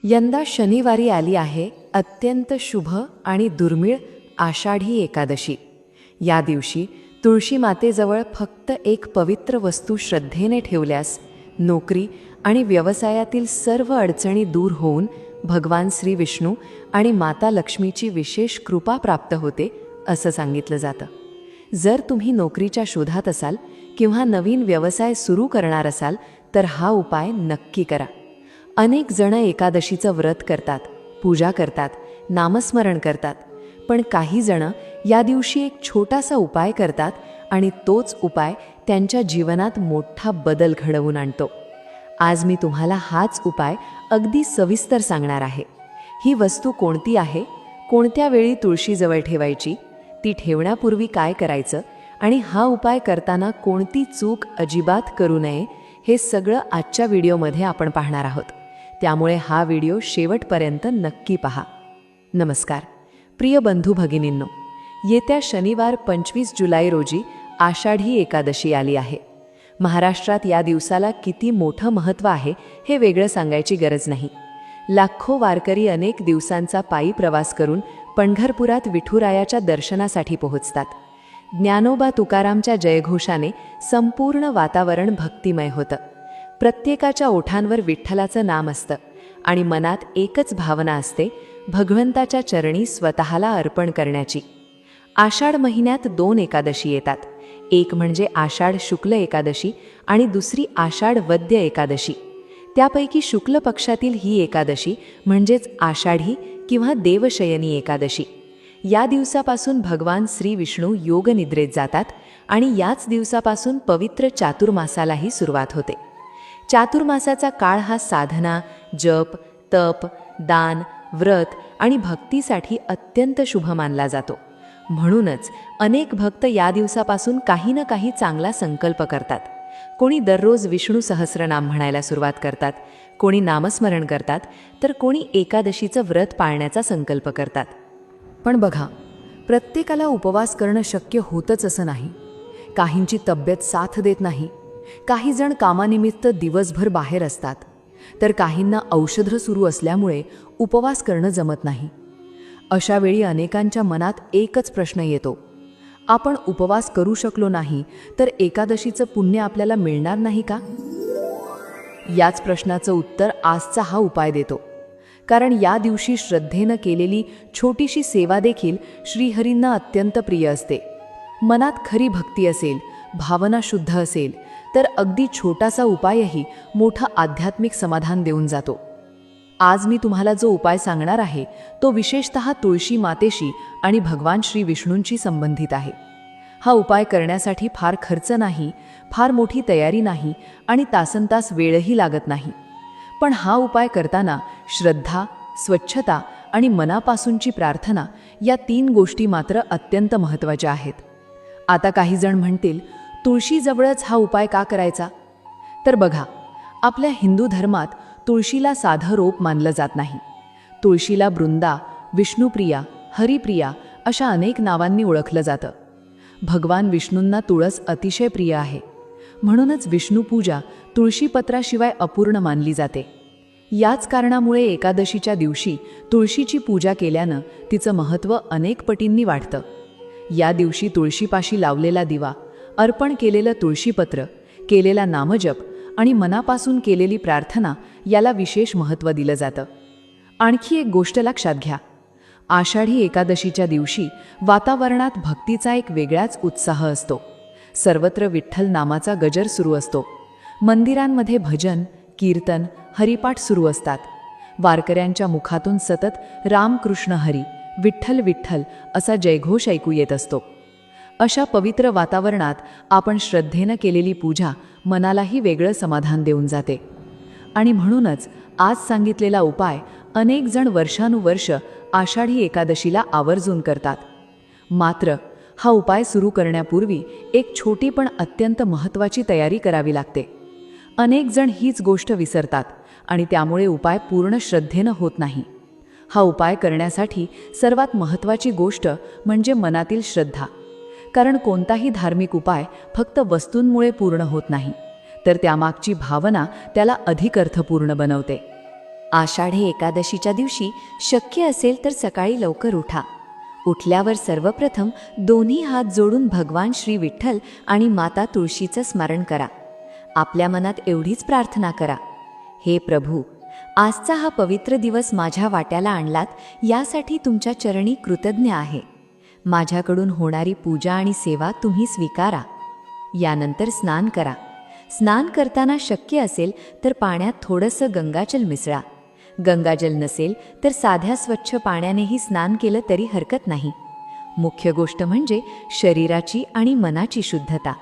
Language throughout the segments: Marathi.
यंदा शनिवारी आली आहे अत्यंत शुभ आणि दुर्मिळ आषाढी एकादशी। या दिवशी तुळशी मातेजवळ फक्त एक पवित्र वस्तू श्रद्धेने ठेवल्यास नोकरी आणि व्यवसायातील सर्व अडचणी दूर होऊन भगवान श्री विष्णू आणि माता लक्ष्मीची विशेष कृपा प्राप्त होते असं सांगितलं जातं। जर तुम्ही नोकरीच्या शोधात असाल किंवा नवीन व्यवसाय सुरू करणार असाल तर हा उपाय नक्की करा। अनेक जण एकादशीचं व्रत करतात, पूजा करतात, नामस्मरण करतात, पण काही जण या दिवशी एक छोटासा उपाय करतात आणि तोच उपाय त्यांच्या जीवनात मोठा बदल घडवून आणतो। आज मी तुम्हाला हाच उपाय अगदी सविस्तर सांगणार आहे। ही वस्तू कोणती आहे, कोणत्या वेळी तुळशीजवळ ठेवायची, ती ठेवण्यापूर्वी काय करायचं आणि हा उपाय करताना कोणती चूक अजिबात करू नये हे सगळं आजच्या व्हिडिओमध्ये आपण पाहणार आहोत। त्यामुळे हा व्हिडिओ शेवटपर्यंत नक्की पहा। नमस्कार प्रिय बंधू भगिनींनो, येत्या शनिवार 25 जुलै रोजी आषाढी एकादशी आली आहे। महाराष्ट्रात या दिवसाला किती मोठं महत्त्व आहे हे वेगळं सांगायची गरज नाही। लाखो वारकरी अनेक दिवसांचा पायी प्रवास करून पंढरपुरात विठुरायाच्या दर्शनासाठी पोहोचतात। ज्ञानोबा तुकारामच्या जयघोषाने संपूर्ण वातावरण भक्तिमय होतं। प्रत्येकाच्या ओठांवर विठ्ठलाचं नाम असतं आणि मनात एकच भावना असते, भगवंताच्या चरणी स्वतःला अर्पण करण्याची। आषाढ महिन्यात 2 एकादशी येतात, एक म्हणजे आषाढ शुक्ल एकादशी आणि दुसरी आषाढ वद्य एकादशी। त्यापैकी शुक्ल पक्षातील ही एकादशी म्हणजेच आषाढी किंवा देवशयनी एकादशी। या दिवसापासून भगवान श्री विष्णू योगनिद्रेत जातात आणि याच दिवसापासून पवित्र चातुर्मासालाही सुरुवात होते। चातुर्मासाचा काळ हा साधना, जप, तप, दान, व्रत आणि भक्तीसाठी अत्यंत शुभ मानला जातो। म्हणूनच अनेक भक्त या दिवसापासून काही ना काही चांगला संकल्प करतात। कोणी दररोज विष्णू सहस्रनाम म्हणायला सुरुवात करतात, कोणी नामस्मरण करतात, तर कोणी एकादशीचं व्रत पाळण्याचा संकल्प करतात। पण बघा, प्रत्येकाला उपवास करणं शक्य होतच असं नाही। काहींची तब्येत साथ देत नाही, काही जण कामानिमित्त दिवसभर बाहेर असतात, तर काहींना औषध सुरू असल्यामुळे उपवास करणं जमत नाही। अशा वेळी अनेकांच्या मनात एकच प्रश्न येतो, आपण उपवास करू शकलो नाही तर एकादशीचं पुण्य आपल्याला मिळणार नाही का? याच प्रश्नाचं उत्तर आजचा हा उपाय देतो। कारण या दिवशी श्रद्धेनं केलेली छोटीशी सेवा देखील श्रीहरींना अत्यंत प्रिय असते। मनात खरी भक्ती असेल, भावना शुद्ध असेल तर अगदी छोटासा उपायही मोठं आध्यात्मिक समाधान देऊन जातो। आज मी तुम्हाला जो उपाय सांगणार आहे तो विशेषतः तुळशी मातेशी आणि भगवान श्री विष्णूंशी संबंधित आहे। हा उपाय करण्यासाठी फार खर्च नाही, फार मोठी तयारी नाही आणि तासनतास वेळही लागत नाही। पण हा उपाय करताना श्रद्धा, स्वच्छता आणि मनापासूनची प्रार्थना या 3 गोष्टी मात्र अत्यंत महत्त्वाच्या आहेत। आता काही जण म्हणतील, तुळशीजवळच हा उपाय का करायचा? तर बघा, आपल्या हिंदू धर्मात तुळशीला साधं रोप मानलं जात नाही। तुळशीला बृंदा, विष्णुप्रिया, हरिप्रिया अशा अनेक नावांनी ओळखलं जातं। भगवान विष्णूंना तुळस अतिशय प्रिय आहे, म्हणूनच विष्णुपूजा तुळशीपत्राशिवाय अपूर्ण मानली जाते। याच कारणामुळे एकादशीच्या दिवशी तुळशीची पूजा केल्यानं तिचं महत्त्व अनेक पटींनी वाढतं। या दिवशी तुळशीपाशी लावलेला दिवा, अर्पण केलेलं तुळशीपत्र, केलेला नामजप आणि मनापासून केलेली प्रार्थना याला विशेष महत्त्व दिलं जातं। आणखी एक गोष्ट लक्षात घ्या, आषाढी एकादशीच्या दिवशी वातावरणात भक्तीचा एक वेगळाच उत्साह असतो। सर्वत्र विठ्ठल नामाचा गजर सुरू असतो। मंदिरांमध्ये भजन, कीर्तन, हरिपाठ सुरू असतात। वारकऱ्यांच्या मुखातून सतत राम कृष्ण हरी, विठ्ठल विठ्ठल असा जयघोष ऐकू येत असतो। अशा पवित्र वातावरणात आपण श्रद्धेनं केलेली पूजा मनालाही वेगळं समाधान देऊन जाते। आणि म्हणूनच आज सांगितलेला उपाय अनेक जण वर्षानुवर्ष आषाढी एकादशीला आवर्जून करतात। मात्र हा उपाय सुरू करण्यापूर्वी एक छोटी पण अत्यंत महत्त्वाची तयारी करावी लागते। अनेक जण हीच गोष्ट विसरतात आणि त्यामुळे उपाय पूर्ण श्रद्धेनं होत नाही। हा उपाय करण्यासाठी सर्वात महत्त्वाची गोष्ट म्हणजे मनातील श्रद्धा। कारण कोणताही धार्मिक उपाय फक्त वस्तूंमुळे पूर्ण होत नाही, तर त्यामागची भावना त्याला अधिक अर्थपूर्ण बनवते। आषाढी एकादशीच्या दिवशी शक्य असेल तर सकाळी लवकर उठा. उठल्यावर सर्वप्रथम दोन्ही हात जोडून भगवान श्री विठ्ठल आणि माता तुळशीचं स्मरण करा. आपल्या मनात एवढीच प्रार्थना करा, हे प्रभू, आजचा हा पवित्र दिवस माझ्या वाट्याला आणलात यासाठी तुमच्या चरणी कृतज्ञ आहे. माझ्याकडून होणारी पूजा आणि सेवा तुम्ही स्वीकारा. यानंतर स्नान करा. स्नान करताना शक्य असेल तर पाण्यात थोडंसं गंगाजल मिसळा. गंगाजल नसेल तर साध्या स्वच्छ पाण्यानेही स्नान केलं तरी हरकत नाही. मुख्य गोष्ट म्हणजे शरीराची आणि मनाची शुद्धता.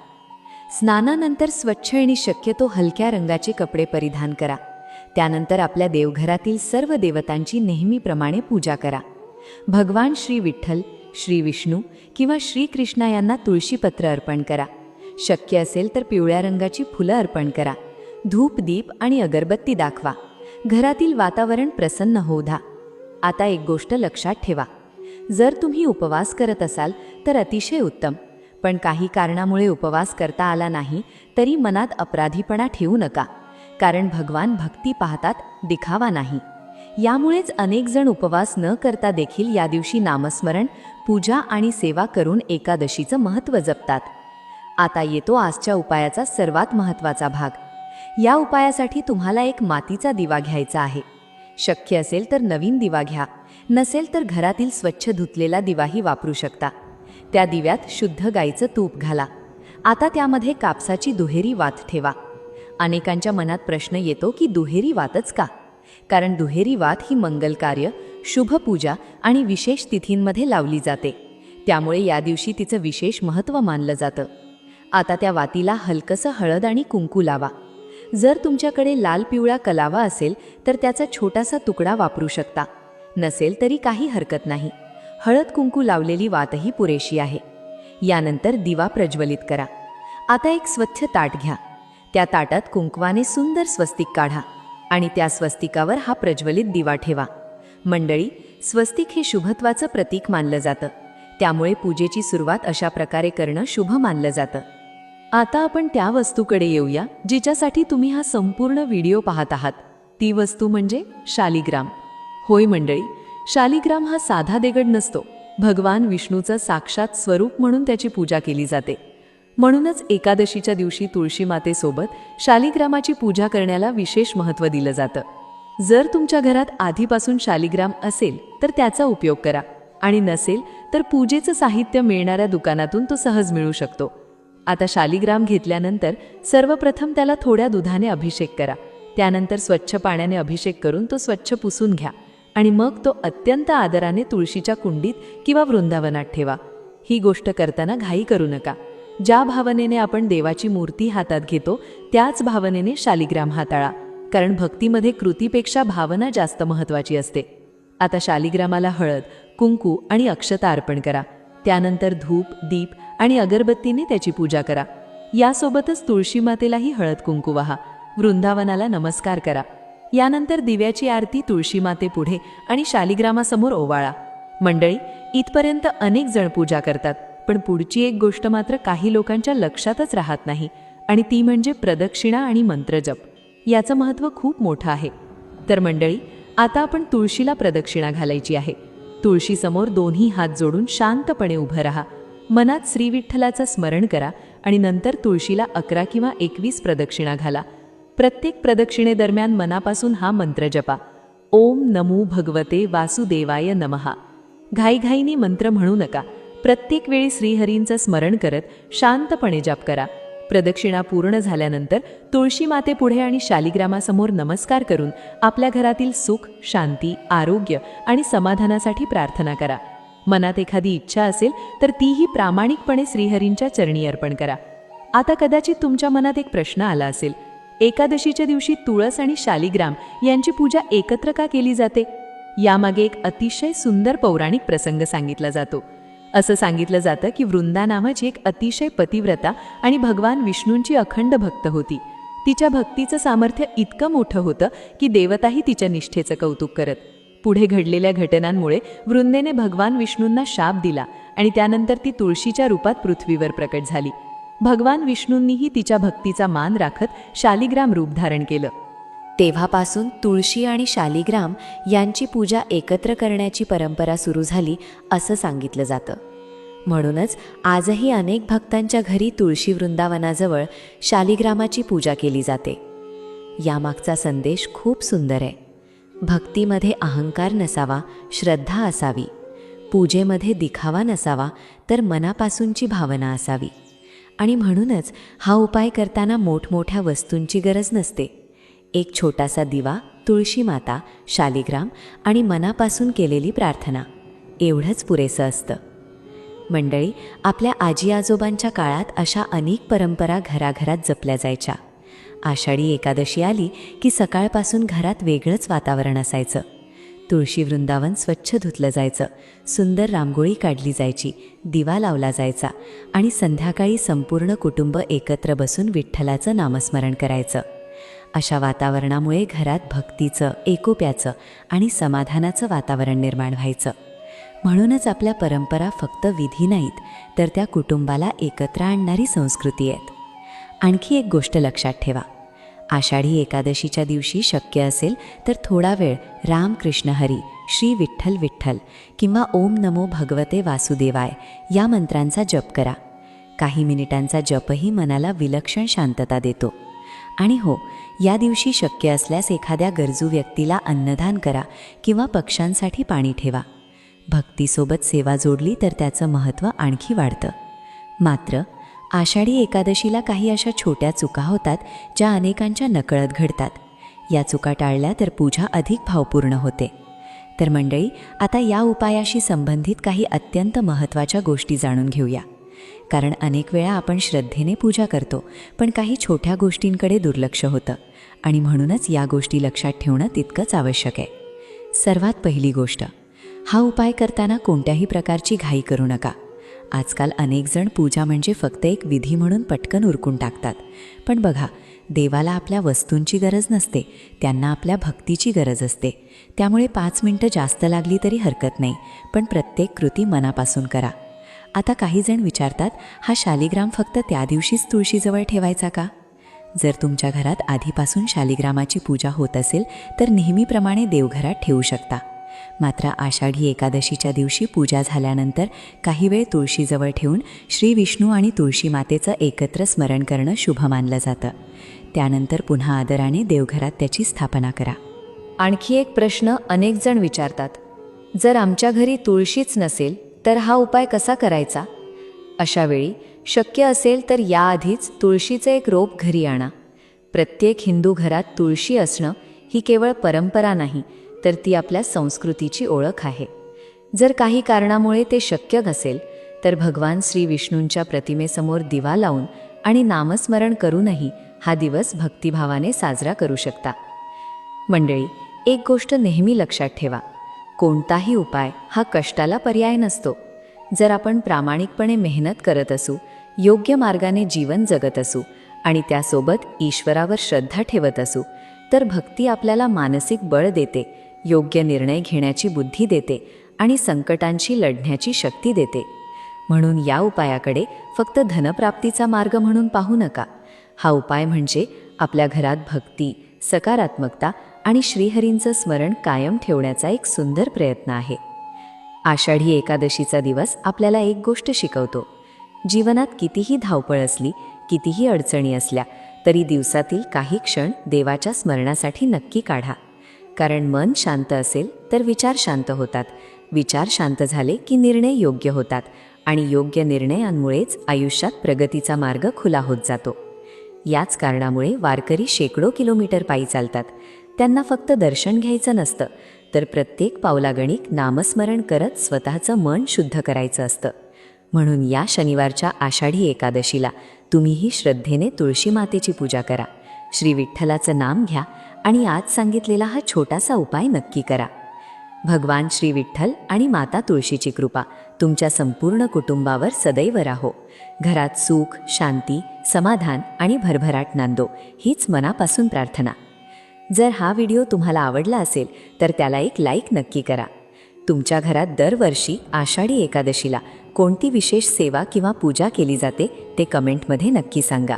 स्नानानंतर स्वच्छ आणि शक्यतो हलक्या रंगाचे कपडे परिधान करा. त्यानंतर आपल्या देवघरातील सर्व देवतांची नेहमीप्रमाणे पूजा करा. भगवान श्री विठ्ठल, श्री विष्णू किंवा श्रीकृष्ण यांना तुळशीपत्र अर्पण करा. शक्य असेल तर पिवळ्या रंगाची फुलं अर्पण करा. धूप, दीप आणि अगरबत्ती दाखवा. घरातील वातावरण प्रसन्न होऊ द्या. आता एक गोष्ट लक्षात ठेवा, जर तुम्ही उपवास करत असाल तर अतिशय उत्तम, पण काही कारणामुळे उपवास करता आला नाही तरी मनात अपराधीपणा ठेवू नका, कारण भगवान भक्ती पाहतात, दिखावा नाही. यामुळेच अनेक जण उपवास न करता देखील या दिवशी नामस्मरण, पूजा आणि सेवा करून एकादशीचं महत्त्व जपतात. आता येतो आजच्या उपायाचा सर्वात महत्त्वाचा भाग. या उपायासाठी तुम्हाला एक मातीचा दिवा घ्यायचा आहे. शक्य असेल तर नवीन दिवा घ्या, नसेल तर घरातील स्वच्छ धुतलेला दिवाही वापरू शकता. त्या दिव्यात शुद्ध गाईचं तूप घाला. आता त्यामध्ये कापसाची दुहेरी वात ठेवा. अनेकांच्या मनात प्रश्न येतो की दुहेरी वातच का? कारण दुहेरी वात ही मंगल कार्य, शुभ पूजा आणि विशेष तिथींमध्ये लावली जाते. त्यामुळे या दिवशी तिचं विशेष महत्त्व मानलं जातं. आता त्या वातीला हलकसं हळद आणि कुंकू लावा. जर तुमच्याकडे लाल पिवळा कलावा असेल तर त्याचा छोटासा तुकडा वापरू शकता, नसेल तरी काही हरकत नाही. हळद कुंकू लावलेली वातही पुरेशी आहे. यानंतर दिवा प्रज्वलित करा. आता एक स्वच्छ ताट घ्या. त्या ताटात कुंकवाने सुंदर स्वस्तिक काढा आणि त्या स्वस्तिकावर हा प्रज्वलित दिवा ठेवा. मंडळी, स्वस्तिक हे शुभत्वाचं प्रतीक मानलं जातं, त्यामुळे पूजेची सुरुवात अशा प्रकारे करणं शुभ मानलं जातं. आता आपण त्या वस्तूकडे येऊया जिच्यासाठी तुम्ही हा संपूर्ण व्हिडिओ पाहत आहात. ती वस्तू म्हणजे शालिग्राम. होय मंडळी, शालिग्राम हा साधा दगड नसतो. भगवान विष्णूचं साक्षात स्वरूप म्हणून त्याची पूजा केली जाते. म्हणूनच एकादशीच्या दिवशी तुळशी मातेसोबत शालिग्रामाची पूजा करण्याला विशेष महत्त्व दिलं जातं. जर तुमच्या घरात आधीपासून शालिग्राम असेल तर त्याचा उपयोग करा, आणि नसेल तर पूजेचं साहित्य मिळणाऱ्या दुकानातून तो सहज मिळू शकतो. आता शालिग्राम घेतल्यानंतर सर्वप्रथम त्याला थोड्या दुधाने अभिषेक करा. त्यानंतर स्वच्छ पाण्याने अभिषेक करून तो स्वच्छ पुसून घ्या आणि मग तो अत्यंत आदराने तुळशीच्या कुंडीत किंवा वृंदावनात ठेवा. ही गोष्ट करताना घाई करू नका. ज्या भावनेने आपण देवाची मूर्ती हातात घेतो त्याच भावनेने शालिग्राम हाताळा, कारण भक्तीमध्ये कृतीपेक्षा भावना जास्त महत्त्वाची असते. आता शालिग्रामाला हळद, कुंकू आणि अक्षता अर्पण करा. त्यानंतर धूप, दीप आणि अगरबत्तीने त्याची पूजा करा. यासोबतच तुळशी मातेलाही हळद कुंकू वाहा. वृंदावनाला नमस्कार करा. यानंतर दिव्याची आरती तुळशी मातेपुढे आणि शालिग्रामासमोर ओवाळा. मंडळी, इथपर्यंत अनेक जण पूजा करतात, पण पुढची एक गोष्ट मात्र काही लोकांच्या लक्षातच राहत नाही, आणि ती म्हणजे प्रदक्षिणा आणि मंत्रजप. याचं महत्त्व खूप मोठं आहे. तर मंडळी, आता आपण तुळशीला प्रदक्षिणा घालायची आहे. तुळशीसमोर दोन्ही हात जोडून शांतपणे उभं राहा. मनात श्री विठ्ठलाचं स्मरण करा आणि नंतर तुळशीला 11 किंवा 21 प्रदक्षिणा घाला. प्रत्येक प्रदक्षिणेदरम्यान मनापासून हा मंत्र जपा, ओम नमो भगवते वासुदेवाय नमः. घाईघाईने मंत्र म्हणू नका. प्रत्येक वेळी श्रीहरींचं स्मरण करत शांतपणे जप करा. प्रदक्षिणा पूर्ण झाल्यानंतर तुळशी मातेपुढे आणि शालिग्रामासमोर नमस्कार करून आपल्या घरातील सुख, शांती, आरोग्य आणि समाधानासाठी प्रार्थना करा. मनात एखादी इच्छा असेल तर तीही प्रामाणिकपणे श्रीहरींच्या चरणी अर्पण करा. आता कदाचित तुमच्या मनात एक प्रश्न आला असेल, एकादशीच्या दिवशी तुळस आणि शालिग्राम यांची पूजा एकत्र का केली जाते? यामागे एक अतिशय सुंदर पौराणिक प्रसंग सांगितला जातो. असं सांगितलं जातं की वृंदा नावाची एक अतिशय पतिव्रता आणि भगवान विष्णूंची अखंड भक्त होती. तिच्या भक्तीचं सामर्थ्य इतकं मोठं होतं की देवताही तिच्या निष्ठेचं कौतुक करत. पुढे घडलेल्या घटनांमुळे वृंदेने भगवान विष्णूंना शाप दिला आणि त्यानंतर ती तुळशीच्या रूपात पृथ्वीवर प्रकट झाली. भगवान विष्णूंनीही तिच्या भक्तीचा मान राखत शालिग्राम रूप धारण केलं. तेव्हापासून तुळशी आणि शालिग्राम यांची पूजा एकत्र करण्याची परंपरा सुरू झाली असं सांगितलं जातं. म्हणूनच आजही अनेक भक्तांच्या घरी तुळशी वृंदावनाजवळ शालिग्रामाची पूजा केली जाते. यामागचा संदेश खूप सुंदर आहे. भक्तीमध्ये अहंकार नसावा, श्रद्धा असावी. पूजेमध्ये दिखावा नसावा, तर मनापासूनची भावना असावी. आणि म्हणूनच हा उपाय करताना मोठमोठ्या वस्तूंची गरज नसते. एक छोटासा दिवा, तुळशी माता, शालिग्राम आणि मनापासून केलेली प्रार्थना एवढंच पुरेसं असतं. मंडळी, आपल्या आजी आजोबांच्या काळात अशा अनेक परंपरा घराघरात जपल्या जायच्या. आषाढी एकादशी आली की सकाळपासून घरात वेगळंच वातावरण असायचं. तुळशी वृंदावन स्वच्छ धुतलं जायचं, सुंदर रांगोळी काढली जायची, दिवा लावला जायचा आणि संध्याकाळी संपूर्ण कुटुंब एकत्र बसून विठ्ठलाचं नामस्मरण करायचं. अशा वातावरणामुळे घरात भक्तीचं, एकोप्याचं आणि समाधानाचं वातावरण निर्माण व्हायचं. म्हणूनच आपल्या परंपरा फक्त विधी नाहीत, तर त्या कुटुंबाला एकत्र आणणारी संस्कृती आहेत. आणखी एक गोष्ट लक्षात ठेवा. आषाढी एकादशीच्या दिवशी शक्य असेल तर थोडा वेळ राम कृष्ण हरी, श्री विठ्ठल विठ्ठल किंवा ओम नमो भगवते वासुदेवाय या मंत्रांचा जप करा. काही मिनिटांचा जपही मनाला विलक्षण शांतता देतो. आणि हो, या दिवशी शक्य असल्यास एखाद्या गरजू व्यक्तीला अन्नदान करा किंवा पक्ष्यांसाठी पाणी ठेवा. भक्तीसोबत सेवा जोडली तर त्याचं महत्त्व आणखी वाढतं. मात्र आषाढी एकादशीला काही अशा छोट्या चुका होतात ज्या अनेकांच्या नकळत घडतात. या चुका टाळल्या तर पूजा अधिक भावपूर्ण होते. तर मंडळी, आता या उपायाशी संबंधित काही अत्यंत महत्त्वाच्या गोष्टी जाणून घेऊया. कारण अनेक वेळा आपण श्रद्धेने पूजा करतो, पण काही छोट्या गोष्टींकडे दुर्लक्ष होतं आणि म्हणूनच या गोष्टी लक्षात ठेवणं तितकंच आवश्यक आहे. सर्वात पहिली गोष्ट, हा उपाय करताना कोणत्याही प्रकारची घाई करू नका. आजकाल अनेक जण पूजा म्हणजे फक्त एक विधी म्हणून पटकन उरकून टाकतात. पण बघा, देवाला आपल्या वस्तूंची गरज नसते, त्यांना आपल्या भक्तीची गरज असते. त्यामुळे 5 मिनिटं जास्त लागली तरी हरकत नाही, पण प्रत्येक कृती मनापासून करा. आता काही जण विचारतात, हा शालिग्राम फक्त त्या दिवशीच तुळशीजवळ ठेवायचा का? जर तुमच्या घरात आधीपासून शालिग्रामाची पूजा होत असेल तर नेहमीप्रमाणे देवघरात ठेवू शकता. मात्र आषाढी एकादशीच्या दिवशी पूजा झाल्यानंतर काही वेळ तुळशीजवळ ठेवून श्री विष्णू आणि तुळशी मातेचं एकत्र स्मरण करणं शुभ मानलं जातं. त्यानंतर पुन्हा आदराने देवघरात त्याची स्थापना करा. आणखी एक प्रश्न अनेक जण विचारतात, जर आमच्या घरी तुळशीच नसेल तर हा उपाय कसा करायचा? अशावेळी शक्य असेल तर याआधीच तुळशीचे एक रोप घरी आणा. प्रत्येक हिंदू घरात तुळशी असणं ही केवळ परंपरा नाही, तर ती आपल्या संस्कृतीची ओळख आहे. जर काही कारणामुळे ते शक्य नसेल तर भगवान श्री विष्णूंच्या प्रतिमेसमोर दिवा लावून आणि नामस्मरण करूनही हा दिवस भक्तिभावाने साजरा करू शकता. मंडळी, एक गोष्ट नेहमी लक्षात ठेवा, कोणताही उपाय हा कष्टाला पर्याय नसतो. जर आपण प्रामाणिकपणे मेहनत करत असू, योग्य मार्गाने जीवन जगत असू आणि त्यासोबत ईश्वरावर श्रद्धा ठेवत असू, तर भक्ती आपल्याला मानसिक बळ देते, योग्य निर्णय घेण्याची बुद्धी देते आणि संकटांशी लढण्याची शक्ती देते. म्हणून या उपायाकडे फक्त धनप्राप्तीचा मार्ग म्हणून पाहू नका. हा उपाय म्हणजे आपल्या घरात भक्ती, सकारात्मकता आणि श्रीहरींचं स्मरण कायम ठेवण्याचा एक सुंदर प्रयत्न आहे. आषाढी एकादशीचा दिवस आपल्याला एक गोष्ट शिकवतो. जीवनात कितीही धावपळ असली, कितीही अडचणी असल्या तरी दिवसातील काही क्षण देवाच्या स्मरणासाठी नक्की काढा. कारण मन शांत असेल तर विचार शांत होतात, विचार शांत झाले की निर्णय योग्य होतात आणि योग्य निर्णयांमुळेच आयुष्यात प्रगतीचा मार्ग खुला होत जातो. याच कारणामुळे वारकरी शेकडो किलोमीटर पायी चालतात. त्यांना फक्त दर्शन घ्यायचं नसतं, तर प्रत्येक पावलागणिक नामस्मरण करत स्वतःचं मन शुद्ध करायचं असतं. म्हणून या शनिवारच्या आषाढी एकादशीला तुम्हीही श्रद्धेने तुळशी मातेची पूजा करा, श्री विठ्ठलाचं नाम घ्या आणि आज सांगितलेला हा छोटासा उपाय नक्की करा. भगवान श्री विठ्ठल आणि माता तुळशीची कृपा तुमच्या संपूर्ण कुटुंबावर सदैव राहो. घरात सुख, शांती, समाधान आणि भरभराट नांदो, हीच मनापासून प्रार्थना. जर हा व्हिडिओ तुम्हाला आवडला असेल तर त्याला एक लाईक नक्की करा. तुमच्या घरात दरवर्षी आषाढी एकादशीला कोणती विशेष सेवा किंवा पूजा केली जाते ते कमेंटमध्ये नक्की सांगा.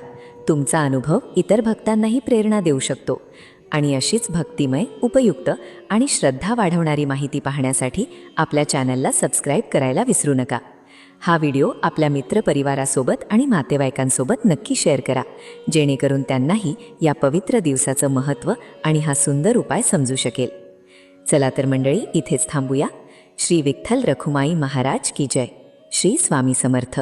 तुमचा अनुभव इतर भक्तांनाही प्रेरणा देऊ शकतो. आणि अशीच भक्तिमय, उपयुक्त आणि श्रद्धा वाढवणारी माहिती पाहण्यासाठी आपल्या चॅनलला सबस्क्राईब करायला विसरू नका. हा व्हिडिओ आपल्या मित्रपरिवारासोबत आणि नातेवाईकांसोबत नक्की शेअर करा, जेणेकरून त्यांनाही या पवित्र दिवसाचं महत्त्व आणि हा सुंदर उपाय समजू शकेल. चला तर मंडळी, इथेच थांबूया. श्री विठ्ठल रखुमाई महाराज की जय. श्री स्वामी समर्थ.